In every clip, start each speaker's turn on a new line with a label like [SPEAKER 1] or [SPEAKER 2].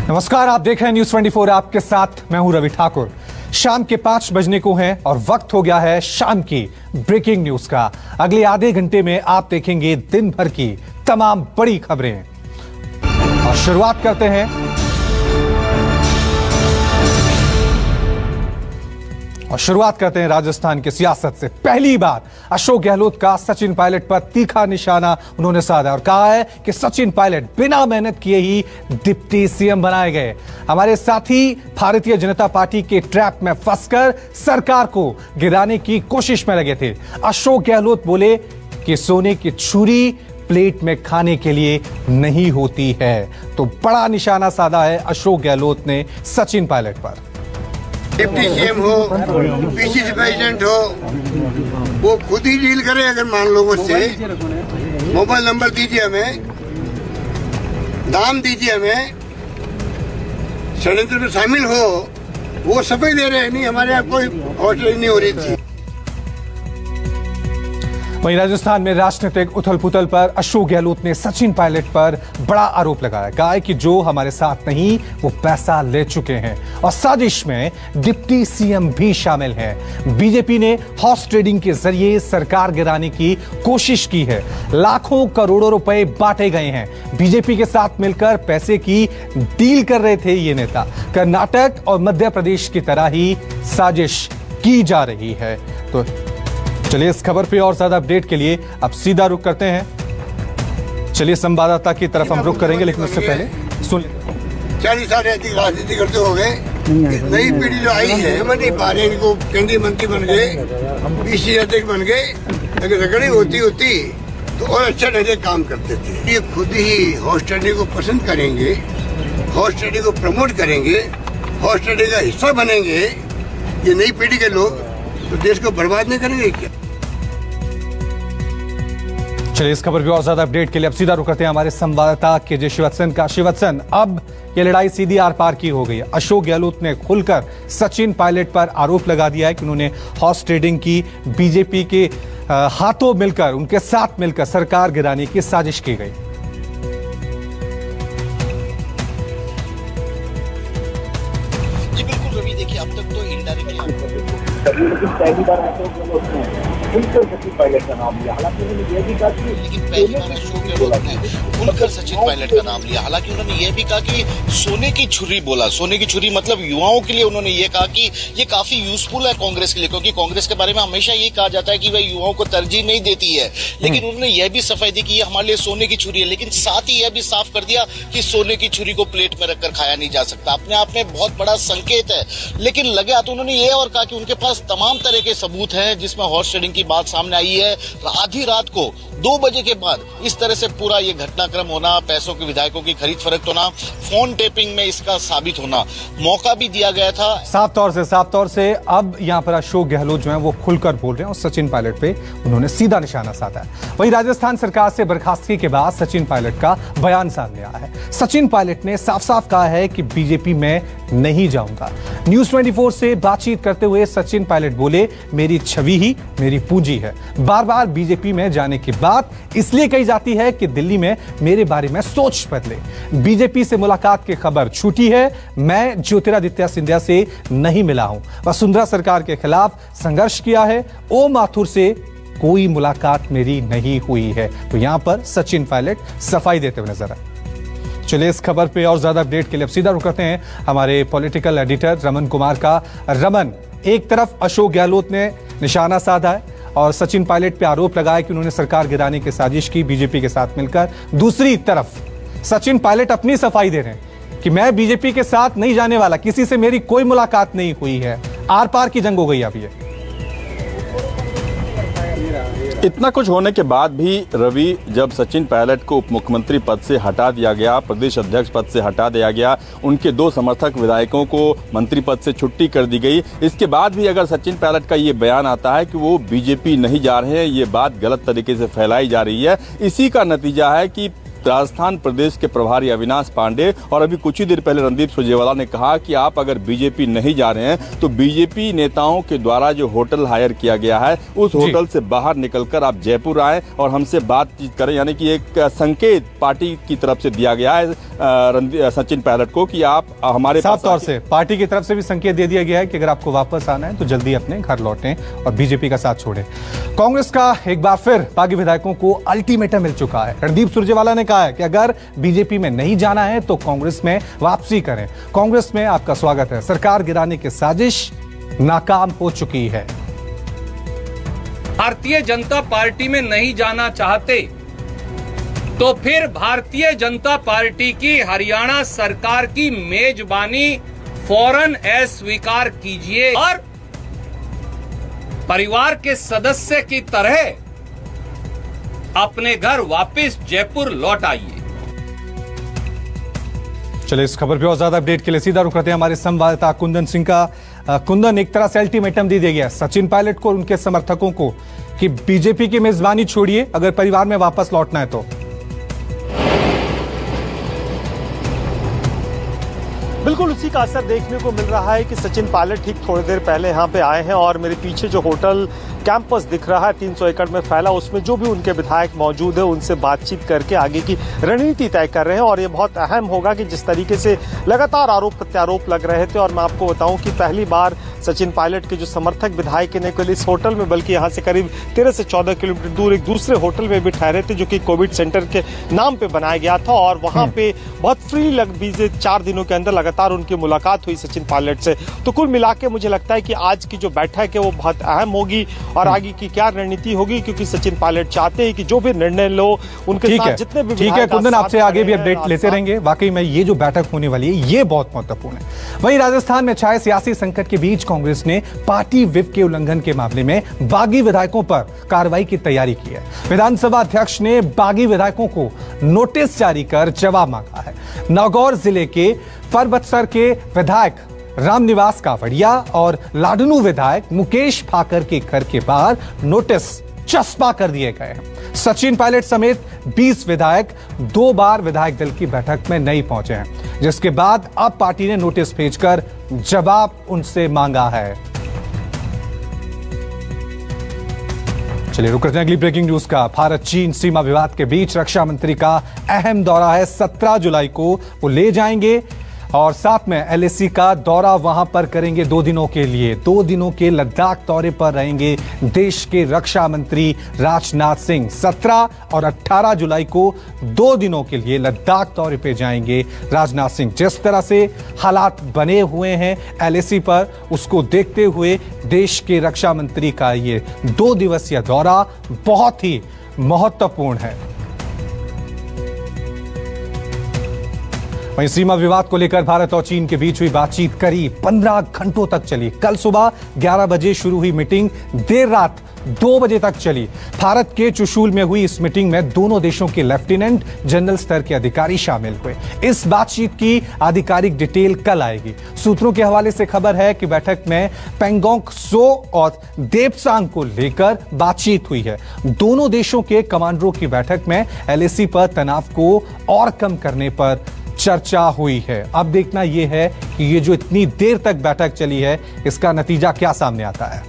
[SPEAKER 1] नमस्कार, आप देख रहे हैं न्यूज 24। आपके साथ मैं हूं रवि ठाकुर। शाम के 5 बजने को हैं और वक्त हो गया है शाम की ब्रेकिंग न्यूज का। अगले आधे घंटे में आप देखेंगे दिन भर की तमाम बड़ी खबरें और शुरुआत करते हैं राजस्थान की सियासत से। पहली बार अशोक गहलोत का सचिन पायलट पर तीखा निशाना उन्होंने साधा और कहा है कि सचिन पायलट बिना मेहनत किए ही डिप्टी सीएम बनाए गए। हमारे साथी भारतीय जनता पार्टी के ट्रैप में फंसकर सरकार को गिराने की कोशिश में लगे थे। अशोक गहलोत बोले कि सोने की छुरी प्लेट में खाने के लिए नहीं होती है। तो बड़ा निशाना साधा है अशोक गहलोत ने सचिन पायलट पर।
[SPEAKER 2] डिप्टी सीएम हो, पीसीसी प्रेसिडेंट हो, वो खुद ही डील करे। अगर मान लो मुझसे मोबाइल नंबर दीजिए, हमें दाम दीजिए, हमें षड्यंत्र में शामिल हो, वो सफाई दे रहे हैं। नहीं, हमारे यहाँ कोई हॉस्टल नहीं हो रही थी।
[SPEAKER 1] वहीं राजस्थान में राजनीतिक उथल पुथल पर अशोक गहलोत ने सचिन पायलट पर बड़ा आरोप लगाया। कहा है कि जो हमारे साथ नहीं वो पैसा ले चुके हैं और साजिश में डिप्टी सीएम भी शामिल हैं। बीजेपी ने हॉर्स ट्रेडिंग के जरिए सरकार गिराने की कोशिश की है। लाखों करोड़ों रुपए बांटे गए हैं। बीजेपी के साथ मिलकर पैसे की डील कर रहे थे ये नेता। कर्नाटक और मध्य प्रदेश की तरह ही साजिश की जा रही है। तो चलिए इस खबर पे और ज्यादा अपडेट के लिए अब सीधा रुख करते हैं। चलिए संवाददाता की तरफ हम रुख करेंगे, लेकिन उससे पहले सुन
[SPEAKER 2] 40 साल राजनीति करते हो गए। नई पीढ़ी जो आई है, समझ नहीं पा रहे। इनको केंद्रीय मंत्री बन गए, पीसीसी अध्यक्ष बन गए। अगर रगड़ी होती तो और अच्छा ढंग से काम करते थे। ये खुद ही हॉर्स ट्रेडिंग को पसंद करेंगे, हॉर्स ट्रेडिंग को प्रमोट करेंगे, हॉर्स ट्रेडिंग का हिस्सा बनेंगे। ये नई पीढ़ी के लोग तो देश को बर्बाद नहीं करेंगे क्या?
[SPEAKER 1] चलिए इस खबर पे और ज्यादा अपडेट के लिए अब सीधा रुक करते हैं हमारे संवाददाता केजे श्रीवत्सन का। श्रीवत्सन, अब ये लड़ाई सीधी आर पार की हो गई है। अशोक गहलोत ने खुलकर सचिन पायलट पर आरोप लगा दिया है कि उन्होंने हॉर्स ट्रेडिंग की, बीजेपी के हाथों मिलकर, उनके साथ मिलकर सरकार गिराने की साजिश की गई।
[SPEAKER 3] जी बिल्कुल रवि, देखिए अब तक तो इनडायरेक्टली
[SPEAKER 4] लेकिन पहली बार अशोक गहलोत ने खुलकर सचिन पायलट का नाम लिया। हालांकि उन्होंने यह भी कहा कि
[SPEAKER 3] खुलकर सचिन पायलट का नाम लिया। हालांकि उन्होंने यह भी कहा कि सोने की छुरी बोला। सोने की छुरी मतलब युवाओं के लिए उन्होंने ये कहा कि ये काफी यूजफुल है कांग्रेस के लिए, क्योंकि कांग्रेस के बारे में हमेशा ये कहा जाता है कि वह युवाओं को तरजीह नहीं देती है। लेकिन उन्होंने यह भी सफाई दी कि ये हमारे लिए सोने की छुरी है, लेकिन साथ ही यह भी साफ कर दिया कि सोने की छुरी को प्लेट में रखकर खाया नहीं जा सकता। अपने आप में बहुत बड़ा संकेत है। लेकिन लगे तो उन्होंने ये और कहा कि उनके पास तमाम तरह के सबूत हैं, जिसमें हॉर्स ट्रेडिंग की बात सामने आई है। आधी रात को 2 बजे के बाद इस तरह से पूरा ये घटनाक्रम होना, पैसों के विधायकों की खरीद फरोख्त होना, फोन टेपिंग में इसका साबित होना, मौका भी दिया गया था।
[SPEAKER 1] साफ तौर से अब यहां पर अशोक गहलोत जो है वो खुलकर बोल रहे हैं और सचिन पायलट पे उन्होंने सीधा निशाना साधा है। वहीं राजस्थान सरकार से बर्खास्तगी के बाद सचिन पायलट का बयान सामने आया है। सचिन पायलट ने साफ साफ कहा है कि बीजेपी में नहीं जाऊंगा। न्यूज 24 से बातचीत करते हुए सचिन पायलट बोले, मेरी छवि ही मेरी पूंजी है। बार बार बीजेपी में जाने की बात इसलिए कही जाती है कि दिल्ली में मेरे बारे में सोच बदले। बीजेपी से मुलाकात की खबर झूठी है। मैं ज्योतिरादित्य सिंधिया से नहीं मिला हूं। वसुंधरा सरकार के खिलाफ संघर्ष किया है। ओम माथुर से कोई मुलाकात मेरी नहीं हुई है। तो यहां पर सचिन पायलट सफाई देते हुए नजर आए। चलिए इस खबर पे और ज्यादा अपडेट के लिए अब सीधा रुक करते हैं हमारे पॉलिटिकल एडिटर रमन कुमार का। रमन, एक तरफ अशोक गहलोत ने निशाना साधा है और सचिन पायलट पे आरोप लगाया कि उन्होंने सरकार गिराने की साजिश की बीजेपी के साथ मिलकर। दूसरी तरफ सचिन पायलट अपनी सफाई दे रहे हैं कि मैं बीजेपी के साथ नहीं जाने वाला, किसी से मेरी कोई मुलाकात नहीं हुई है। आर पार की जंग हो गई अब ये।
[SPEAKER 5] इतना कुछ होने के बाद भी रवि, जब सचिन पायलट को उप मुख्यमंत्री पद से हटा दिया गया, प्रदेश अध्यक्ष पद से हटा दिया गया, उनके 2 समर्थक विधायकों को मंत्री पद से छुट्टी कर दी गई, इसके बाद भी अगर सचिन पायलट का ये बयान आता है कि वो बीजेपी नहीं जा रहे हैं, ये बात गलत तरीके से फैलाई जा रही है। इसी का नतीजा है कि राजस्थान प्रदेश के प्रभारी अविनाश पांडे और अभी कुछ ही देर पहले रणदीप सुरजेवाला ने कहा कि आप अगर बीजेपी नहीं जा रहे हैं तो बीजेपी नेताओं के द्वारा जो होटल हायर किया गया है उस होटल से बाहर निकलकर आप जयपुर आए और हमसे बातचीत करें। यानी कि एक संकेत पार्टी की तरफ से दिया गया है सचिन पायलट को कि आप हमारे
[SPEAKER 1] साफ तौर से पार्टी की तरफ से भी संकेत दे दिया गया है कि अगर आपको वापस आना है तो जल्दी अपने घर लौटें और बीजेपी का साथ छोड़ें। कांग्रेस का एक बार फिर बागी विधायकों को अल्टीमेटम मिल चुका है। रणदीप सुरजेवाला ने कहा है कि अगर बीजेपी में नहीं जाना है तो कांग्रेस में वापसी करें। कांग्रेस में आपका स्वागत है। सरकार गिराने की साजिश नाकाम हो चुकी है।
[SPEAKER 6] भारतीय जनता पार्टी में नहीं जाना चाहते तो फिर भारतीय जनता पार्टी की हरियाणा सरकार की मेजबानी फौरन अस्वीकार कीजिए और परिवार के सदस्य की तरह अपने घर वापस जयपुर लौट आइए।
[SPEAKER 1] चलिए इस खबर पे और ज्यादा अपडेट के लिए सीधा रुख करते हैं हमारे संवाददाता कुंदन सिंह का। कुंदन, एक तरह से अल्टीमेटम दे दिया गया सचिन पायलट को और उनके समर्थकों को कि बीजेपी की मेजबानी छोड़िए, अगर परिवार में वापस लौटना है तो।
[SPEAKER 7] बिल्कुल उसी का असर देखने को मिल रहा है कि सचिन पायलट ठीक थोड़ी देर पहले यहाँ पे आए हैं और मेरे पीछे जो होटल कैंपस दिख रहा है 300 एकड़ में फैला, उसमें जो भी उनके विधायक मौजूद है उनसे बातचीत करके आगे की रणनीति तय कर रहे हैं। और ये बहुत अहम होगा कि जिस तरीके से लगातार आरोप प्रत्यारोप लग रहे थे और मैं आपको बताऊं कि पहली बार सचिन पायलट के जो समर्थक विधायक ने केवल इस होटल में बल्कि यहाँ से करीब 13 से 14 किलोमीटर दूर एक दूसरे होटल में भी ठहरे थे जो कि कोविड सेंटर के नाम पे बनाया गया था और वहाँ पे बहुत फ्री बीते 4 दिनों के अंदर लगातार उनकी मुलाकात हुई सचिन पायलट से। तो कुल मिला के मुझे लगता है कि आज की जो बैठक है वो बहुत अहम होगी और आगे की क्या रणनीति होगी, क्योंकि सचिन पायलट चाहते हैं कि जो भी निर्णय लो उनके साथ जितने भी।
[SPEAKER 1] ठीक है कुंदन, आपसे आगे भी अपडेट लेते रहेंगे। वाकई में ये जो बैठक होने वाली है ये बहुत महत्वपूर्ण है। वहीं राजस्थान में छाए सियासी संकट के बीच कांग्रेस ने पार्टी व्हिप के उल्लंघन के मामले में बागी विधायकों पर कार्रवाई की तैयारी की है। विधानसभा अध्यक्ष ने बागी विधायकों को नोटिस जारी कर जवाब मांगा है। नागौर जिले के परबतसर के विधायक रामनिवास कावड़िया और लाडनू विधायक मुकेश फाकर के घर के बाहर नोटिस चस्पा कर दिए गए हैं। सचिन पायलट समेत 20 विधायक 2 बार विधायक दल की बैठक में नहीं पहुंचे हैं, जिसके बाद अब पार्टी ने नोटिस भेजकर जवाब उनसे मांगा है। चलिए रुक करते हैं अगली ब्रेकिंग न्यूज का। भारत चीन सीमा विवाद के बीच रक्षा मंत्री का अहम दौरा है। 17 जुलाई को वो ले जाएंगे और साथ में एलएसी का दौरा वहां पर करेंगे 2 दिनों के लिए। 2 दिनों के लद्दाख दौरे पर रहेंगे देश के रक्षा मंत्री राजनाथ सिंह। 17 और 18 जुलाई को 2 दिनों के लिए लद्दाख दौरे पे जाएंगे राजनाथ सिंह। जिस तरह से हालात बने हुए हैं एलएसी पर, उसको देखते हुए देश के रक्षा मंत्री का ये 2 दिवसीय दौरा बहुत ही महत्वपूर्ण है। वहीं सीमा विवाद को लेकर भारत और चीन के बीच हुई बातचीत करीब 15 घंटों तक चली। कल सुबह 11 बजे शुरू हुई मीटिंग देर रात 2 बजे तक चली। भारत के चुशूल में हुई इस मीटिंग में दोनों देशों के लेफ्टिनेंट जनरल स्तर के अधिकारी शामिल हुए। इस बातचीत की आधिकारिक डिटेल कल आएगी। सूत्रों के हवाले से खबर है कि बैठक में पेंगोंग सो और देपसांग को लेकर बातचीत हुई है। दोनों देशों के कमांडरों की बैठक में एलएसी पर तनाव को और कम करने पर चर्चा हुई है। अब देखना यह है कि ये जो इतनी देर तक बैठक चली है इसका नतीजा क्या सामने आता है।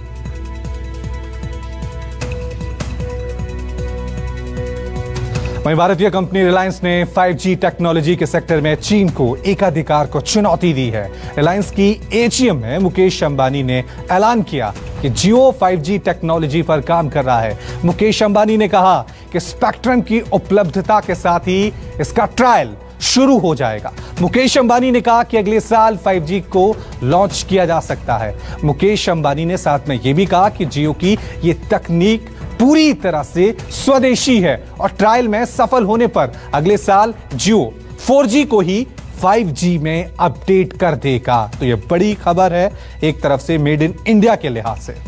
[SPEAKER 1] वहीं भारतीय कंपनी रिलायंस ने 5G टेक्नोलॉजी के सेक्टर में चीन को एकाधिकार को चुनौती दी है। रिलायंस की एजीएम में मुकेश अंबानी ने ऐलान किया कि जियो 5G टेक्नोलॉजी पर काम कर रहा है। मुकेश अंबानी ने कहा कि स्पेक्ट्रम की उपलब्धता के साथ ही इसका ट्रायल शुरू हो जाएगा। मुकेश अंबानी ने कहा कि अगले साल 5G को लॉन्च किया जा सकता है। मुकेश अंबानी ने साथ में यह भी कहा कि जियो की यह तकनीक पूरी तरह से स्वदेशी है और ट्रायल में सफल होने पर अगले साल जियो 4G को ही 5G में अपडेट कर देगा। तो यह बड़ी खबर है एक तरफ से मेड इन इंडिया के लिहाज से।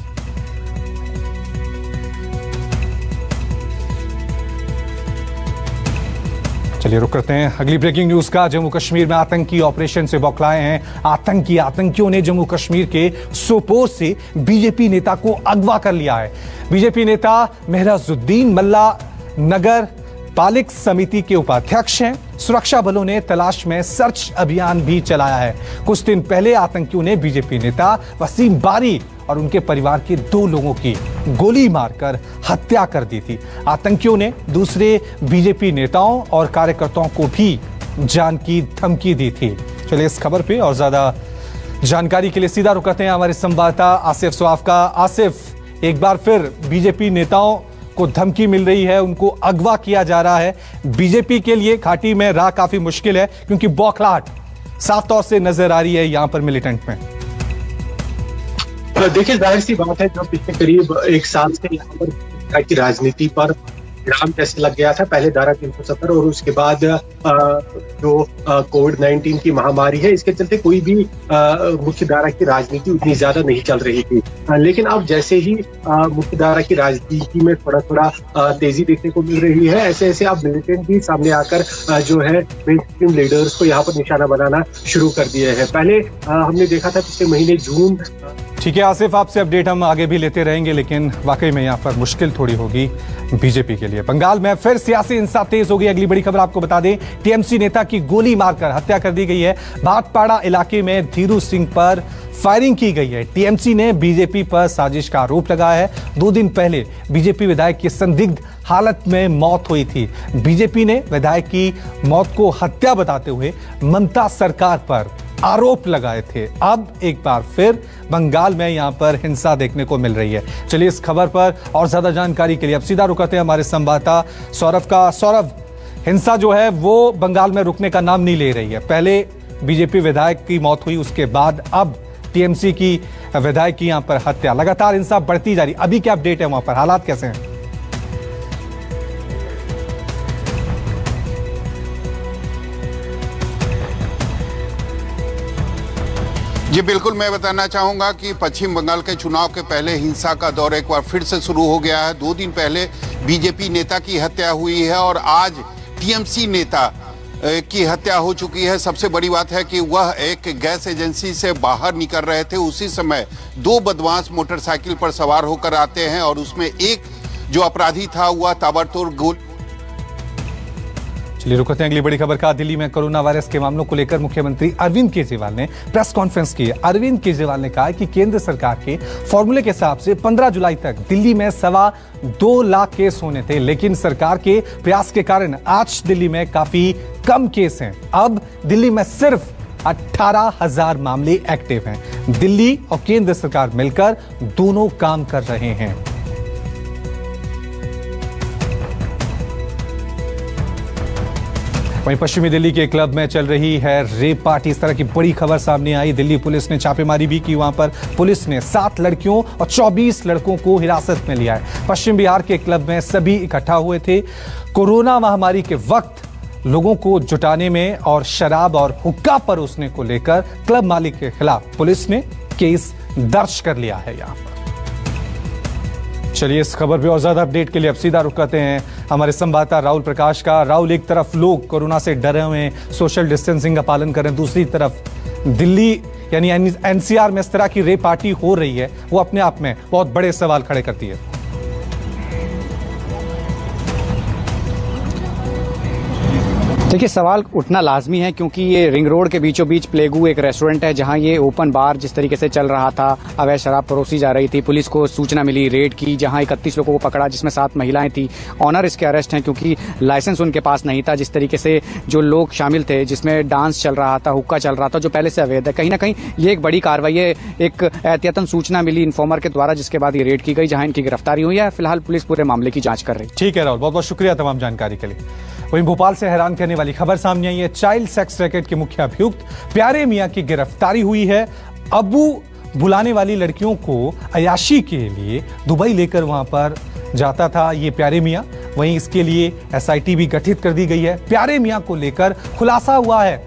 [SPEAKER 1] चलिए रुक करते हैं अगली ब्रेकिंग न्यूज का। जम्मू कश्मीर में आतंकी ऑपरेशन से बौखलाए हैं आतंकियों ने जम्मू कश्मीर के सोपोर से बीजेपी नेता को अगवा कर लिया है। बीजेपी नेता मेहराजुद्दीन मल्ला नगर पालिक समिति के उपाध्यक्ष हैं। सुरक्षा बलों ने तलाश में सर्च अभियान भी चलाया है। कुछ दिन पहले आतंकियों ने बीजेपी नेता वसीम बारी और उनके परिवार के 2 लोगों की गोली मारकर हत्या कर दी थी। आतंकियों ने दूसरे बीजेपी नेताओं और कार्यकर्ताओं को भी जान की धमकी दी थी। चलिए इस खबर पे और ज्यादा जानकारी के लिए सीधा रुक करते हैं हमारे संवाददाता आसिफ स्वाफ का। आसिफ, एक बार फिर बीजेपी नेताओं को धमकी मिल रही है, उनको अगवा किया जा रहा है। बीजेपी के लिए घाटी में राह काफी मुश्किल है क्योंकि बौखलाहट साफ तौर से नजर आ रही है यहां पर मिलिटेंट में।
[SPEAKER 8] देखिए, जाहिर सी बात है, जो पिछले करीब 1 साल से यहाँ पर की राजनीति पर विराम जैसे लग गया था। पहले धारा 370 और उसके बाद जो कोविड-19 की महामारी है, इसके चलते कोई भी मुख्य धारा की राजनीति उतनी ज्यादा नहीं चल रही थी। लेकिन अब जैसे ही मुख्य धारा की राजनीति में थोड़ा तेजी देखने को मिल रही है, ऐसे ऐसे अब मिलिटेंट भी सामने आकर जो है मेन स्ट्रीम लीडर्स को यहाँ पर निशाना बनाना शुरू कर दिए हैं। पहले हमने देखा था पिछले महीने जून।
[SPEAKER 1] ठीक है आसिफ, आपसे अपडेट हम आगे भी लेते रहेंगे, लेकिन वाकई में यहाँ पर मुश्किल थोड़ी होगी बीजेपी के लिए। बंगाल में फिर सियासी हिंसा तेज हो गई। अगली बड़ी खबर आपको बता दें, टीएमसी नेता की गोली मारकर हत्या कर दी गई है। भाटपाड़ा इलाके में धीरू सिंह पर फायरिंग की गई है। टीएमसी ने बीजेपी पर साजिश का आरोप लगाया है। 2 दिन पहले बीजेपी विधायक की संदिग्ध हालत में मौत हुई थी। बीजेपी ने विधायक की मौत को हत्या बताते हुए ममता सरकार पर आरोप लगाए थे। अब एक बार फिर बंगाल में यहां पर हिंसा देखने को मिल रही है। चलिए इस खबर पर और ज्यादा जानकारी के लिए अब सीधा रुकते हैं हमारे संवाददाता सौरभ का। सौरभ, हिंसा जो है वो बंगाल में रुकने का नाम नहीं ले रही है। पहले बीजेपी विधायक की मौत हुई, उसके बाद अब टीएमसी की विधायक की यहां पर हत्या, लगातार हिंसा बढ़ती जा रही। अभी क्या अपडेट है वहां पर, हालात कैसे हैं?
[SPEAKER 9] जी बिल्कुल, मैं बताना चाहूंगा कि पश्चिम बंगाल के चुनाव के पहले हिंसा का दौर एक बार फिर से शुरू हो गया है। 2 दिन पहले बीजेपी नेता की हत्या हुई है और आज टीएमसी नेता की हत्या हो चुकी है। सबसे बड़ी बात है कि वह एक गैस एजेंसी से बाहर निकल रहे थे। उसी समय 2 बदमाश मोटरसाइकिल पर सवार होकर आते हैं और उसमें एक जो अपराधी था वह ताबड़तोड़ गोली।
[SPEAKER 1] चलिए रुकते हैं अगली बड़ी खबर का। दिल्ली में कोरोना वायरस के मामलों को लेकर मुख्यमंत्री अरविंद केजरीवाल ने प्रेस कॉन्फ्रेंस की। अरविंद केजरीवाल ने कहा कि केंद्र सरकार के फॉर्मूले के हिसाब से 15 जुलाई तक दिल्ली में 2.25 लाख केस होने थे, लेकिन सरकार के प्रयास के कारण आज दिल्ली में काफी कम केस हैं। अब दिल्ली में सिर्फ 18,000 मामले एक्टिव हैं। दिल्ली और केंद्र सरकार मिलकर दोनों काम कर रहे हैं। वहीं पश्चिमी दिल्ली के क्लब में चल रही है रेप पार्टी। इस तरह की बड़ी खबर सामने आई। दिल्ली पुलिस ने छापेमारी भी की। वहां पर पुलिस ने 7 लड़कियों और 24 लड़कों को हिरासत में लिया है। पश्चिम बिहार के क्लब में सभी इकट्ठा हुए थे। कोरोना महामारी के वक्त लोगों को जुटाने में और शराब और हुक्का परोसने को लेकर क्लब मालिक के खिलाफ पुलिस ने केस दर्ज कर लिया है। यहां पर चलिए इस खबर पे और ज्यादा अपडेट के लिए अब सीधा रुक करते हैं हमारे संवाददाता राहुल प्रकाश का। राहुल, एक तरफ लोग कोरोना से डरे हुए हैं, सोशल डिस्टेंसिंग का पालन कर रहे हैं, दूसरी तरफ दिल्ली यानी एनसीआर में इस तरह की रेप पार्टी हो रही है, वो अपने आप में बहुत बड़े सवाल खड़े करती है।
[SPEAKER 10] देखिए, सवाल उठना लाजमी है क्योंकि ये रिंग रोड के बीचों बीच प्लेगू एक रेस्टोरेंट है जहां ये ओपन बार जिस तरीके से चल रहा था, अवैध शराब परोसी जा रही थी। पुलिस को सूचना मिली, रेड की, जहां 31 लोगों को पकड़ा जिसमें 7 महिलाएं थी। ऑनर इसके अरेस्ट हैं क्योंकि लाइसेंस उनके पास नहीं था। जिस तरीके से जो लोग शामिल थे, जिसमें डांस चल रहा था, हुक्का चल रहा था, जो पहले से अवैध है, कहीं ना कहीं ये एक बड़ी कार्रवाई है। एक एहतियातन सूचना मिली इन्फॉर्मर के द्वारा, जिसके बाद ये रेड की गई जहां इनकी गिरफ्तारी हुई है। फिलहाल पुलिस पूरे मामले की जांच कर रही है।
[SPEAKER 1] ठीक है राहुल, बहुत बहुत शुक्रिया तमाम जानकारी के लिए। वहीं भोपाल से हैरान करने वाली खबर सामने आई है। चाइल्ड सेक्स रैकेट के मुख्य अभियुक्त प्यारे मियां की गिरफ्तारी हुई है। अबू बुलाने वाली लड़कियों को अयाशी के लिए दुबई लेकर वहां पर जाता था ये प्यारे मियां। वहीं इसके लिए एसआईटी भी गठित कर दी गई है। प्यारे मियां को लेकर खुलासा हुआ है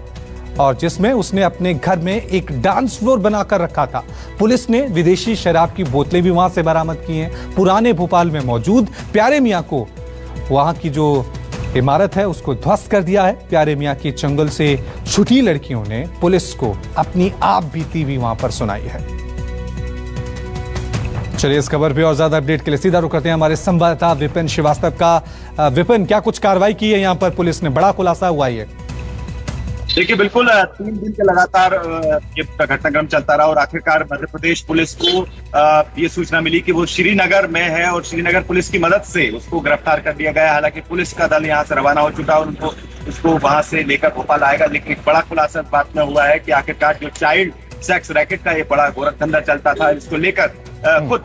[SPEAKER 1] और जिसमें उसने अपने घर में एक डांस फ्लोर बनाकर रखा था। पुलिस ने विदेशी शराब की बोतलें भी वहां से बरामद की हैं। पुराने भोपाल में मौजूद प्यारे मियां को वहां की जो इमारत है उसको ध्वस्त कर दिया है। प्यारे मियां की चंगुल से छुटी लड़कियों ने पुलिस को अपनी आप बीती भी वहां पर सुनाई है। चलिए इस खबर पे और ज्यादा अपडेट के लिए सीधा रुख करते हैं हमारे संवाददाता विपिन श्रीवास्तव का। विपिन, क्या कुछ कार्रवाई की है यहाँ पर पुलिस ने? बड़ा खुलासा हुआ है।
[SPEAKER 11] देखिए, बिल्कुल 3 दिन के लगातार ये घटनाक्रम चलता रहा और आखिरकार मध्य प्रदेश पुलिस को ये सूचना मिली कि वो श्रीनगर में है और श्रीनगर पुलिस की मदद से उसको गिरफ्तार कर लिया गया। हालांकि पुलिस का दल यहाँ से रवाना हो चुका और उसको वहां से लेकर भोपाल आएगा। लेकिन एक बड़ा खुलासा इस बात में हुआ है कि आखिरकार जो चाइल्ड सेक्स रैकेट का ये बड़ा गोरखधंधा चलता था, इसको लेकर खुद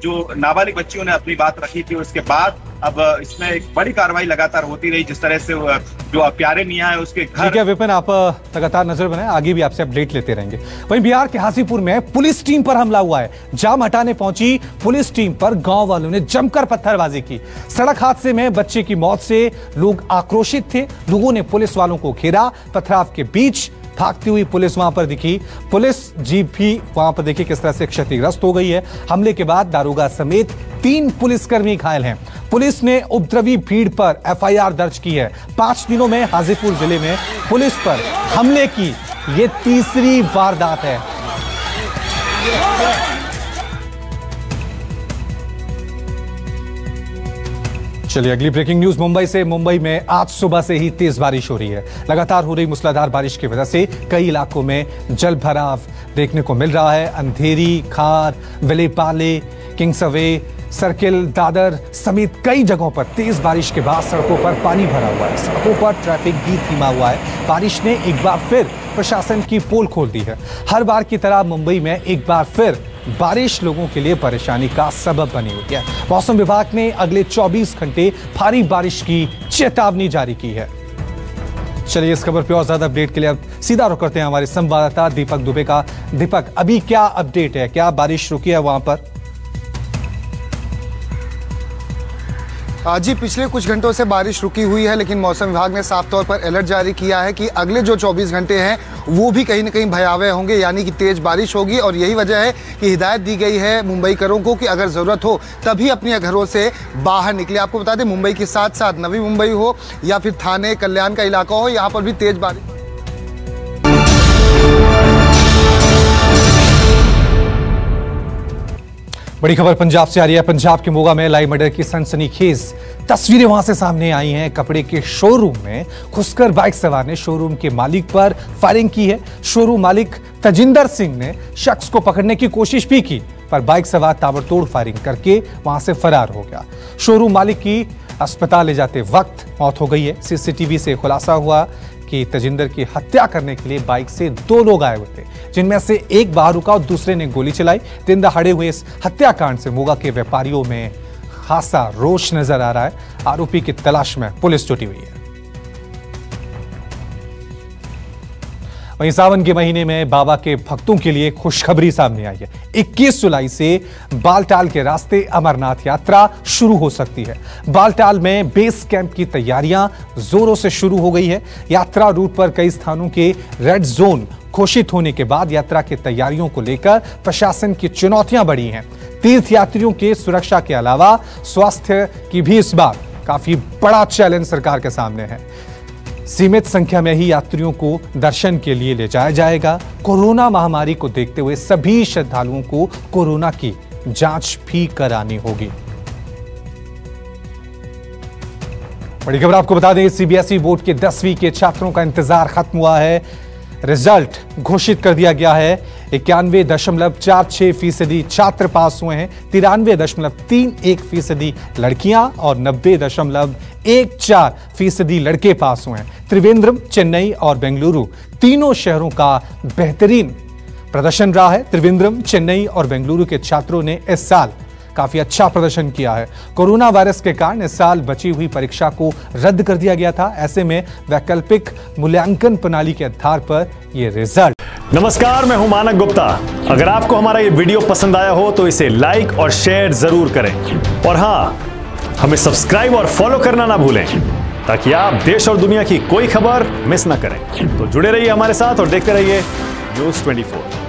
[SPEAKER 11] जो नाबालिग बच्चियों ने अपनी बात रखी थी, उसके बाद अब इसमें एक बड़ी कार्रवाई लगातार होती रही। जिस तरह से जो प्यारे मियां है उसके घर।
[SPEAKER 1] ठीक है विपिन, आप लगातार नजर बनाएं, आगे भी आपसे अपडेट लेते रहेंगे। वहीं बिहार के हाजीपुर में पुलिस टीम पर हमला हुआ है। जाम हटाने पहुंची पुलिस टीम पर गांव वालों ने जमकर पत्थरबाजी की। सड़क हादसे में बच्चे की मौत से लोग आक्रोशित थे। लोगों ने पुलिस वालों को घेरा। पथराव के बीच भागती हुई पुलिस वहां पर दिखी। पुलिस जीप भी वहां पर देखिए किस तरह से क्षतिग्रस्त हो गई है। हमले के बाद दारोगा समेत 3 पुलिसकर्मी घायल हैं। पुलिस ने उपद्रवी भीड़ पर एफआईआर दर्ज की है। 5 दिनों में हाजीपुर जिले में पुलिस पर हमले की ये तीसरी वारदात है। चलिए अगली ब्रेकिंग न्यूज मुंबई से। मुंबई में आज सुबह से ही तेज बारिश हो रही है। लगातार हो रही मूसलाधार बारिश की वजह से कई इलाकों में जल भराव देखने को मिल रहा है। अंधेरी, खार, विलेपाले, किंग्सवे, सर्किल, दादर समेत कई जगहों पर तेज बारिश के बाद सड़कों पर पानी भरा हुआ है। सड़कों पर ट्रैफिक भी धीमा हुआ है। बारिश ने एक बार फिर प्रशासन की पोल खोल दी है। हर बार की तरह मुंबई में एक बार फिर बारिश लोगों के लिए परेशानी का सबब बनी हुई है। मौसम विभाग ने अगले 24 घंटे भारी बारिश की चेतावनी जारी की है। चलिए इस खबर पे और ज्यादा अपडेट के लिए अब सीधा रुख करते हैं हमारे संवाददाता दीपक दुबे का। दीपक, अभी क्या अपडेट है? क्या बारिश रुकी है वहां पर?
[SPEAKER 12] जी, पिछले कुछ घंटों से बारिश रुकी हुई है, लेकिन मौसम विभाग ने साफ तौर पर अलर्ट जारी किया है कि अगले जो 24 घंटे हैं वो भी कहीं न कहीं भयावह होंगे, यानी कि तेज बारिश होगी। और यही वजह है कि हिदायत दी गई है मुंबईकरों को कि अगर ज़रूरत हो तभी अपने घरों से बाहर निकले। आपको बता दें, मुंबई के साथ साथ नवी मुंबई हो या फिर थाने, कल्याण का इलाका हो, यहाँ पर भी तेज बारिश।
[SPEAKER 1] बड़ी खबर पंजाब से आ रही है। पंजाब के मोगा में लाई मर्डर की सनसनीखेज तस्वीरें वहां से सामने आई हैं। कपड़े के शोरूम में घुसकर बाइक सवार ने शोरूम के मालिक पर फायरिंग की है। शोरूम मालिक तजिंदर सिंह ने शख्स को पकड़ने की कोशिश भी की, पर बाइक सवार ताबड़तोड़ फायरिंग करके वहां से फरार हो गया। शोरूम मालिक की अस्पताल ले जाते वक्त मौत हो गई है। सीसीटीवी से खुलासा हुआ कि तजिंदर की हत्या करने के लिए बाइक से 2 लोग आए हुए थे, जिनमें से एक बाहर रुका और दूसरे ने गोली चलाई। दिन दहाड़े हुए इस हत्याकांड से मोगा के व्यापारियों में खासा रोष नजर आ रहा है। आरोपी की तलाश में पुलिस जुटी हुई है। वहीं सावन के महीने में बाबा के भक्तों के लिए खुशखबरी सामने आई है। 21 जुलाई से बालटाल के रास्ते अमरनाथ यात्रा शुरू हो सकती है। बालटाल में बेस कैंप की तैयारियां जोरों से शुरू हो गई है। यात्रा रूट पर कई स्थानों के रेड जोन घोषित होने के बाद यात्रा की तैयारियों को लेकर प्रशासन की चुनौतियां बढ़ी हैं। तीर्थयात्रियों के सुरक्षा के अलावा स्वास्थ्य की भी इस बार काफी बड़ा चैलेंज सरकार के सामने है। सीमित संख्या में ही यात्रियों को दर्शन के लिए ले जाया जाएगा। कोरोना महामारी को देखते हुए सभी श्रद्धालुओं को कोरोना की जांच भी करानी होगी। बड़ी खबर आपको बता दें, सीबीएसई बोर्ड के 10वीं के छात्रोरों का इंतजार खत्म हुआ है। रिजल्ट घोषित कर दिया गया है। 91.46% छात्र पास हुए हैं। 93.31% लड़कियां और 90.14% लड़के पास हुए हैं। त्रिवेंद्रम, चेन्नई और बेंगलुरु तीनों शहरों का बेहतरीन प्रदर्शन रहा है। त्रिवेंद्रम, चेन्नई और बेंगलुरु के छात्रों ने इस साल काफी अच्छा प्रदर्शन किया है। कोरोना वायरस के कारण इस साल बची हुई परीक्षा को रद्द कर दिया गया था। ऐसे में वैकल्पिक मूल्यांकन प्रणाली के आधार पर यह रिजल्ट।
[SPEAKER 13] नमस्कार, मैं हूं मानक गुप्ता। अगर आपको हमारा ये वीडियो पसंद आया हो तो इसे लाइक और शेयर जरूर करें, और हां, हमें सब्सक्राइब और फॉलो करना ना भूलें ताकि आप देश और दुनिया की कोई खबर मिस ना करें। तो जुड़े रहिए हमारे साथ और देखते रहिए News 24।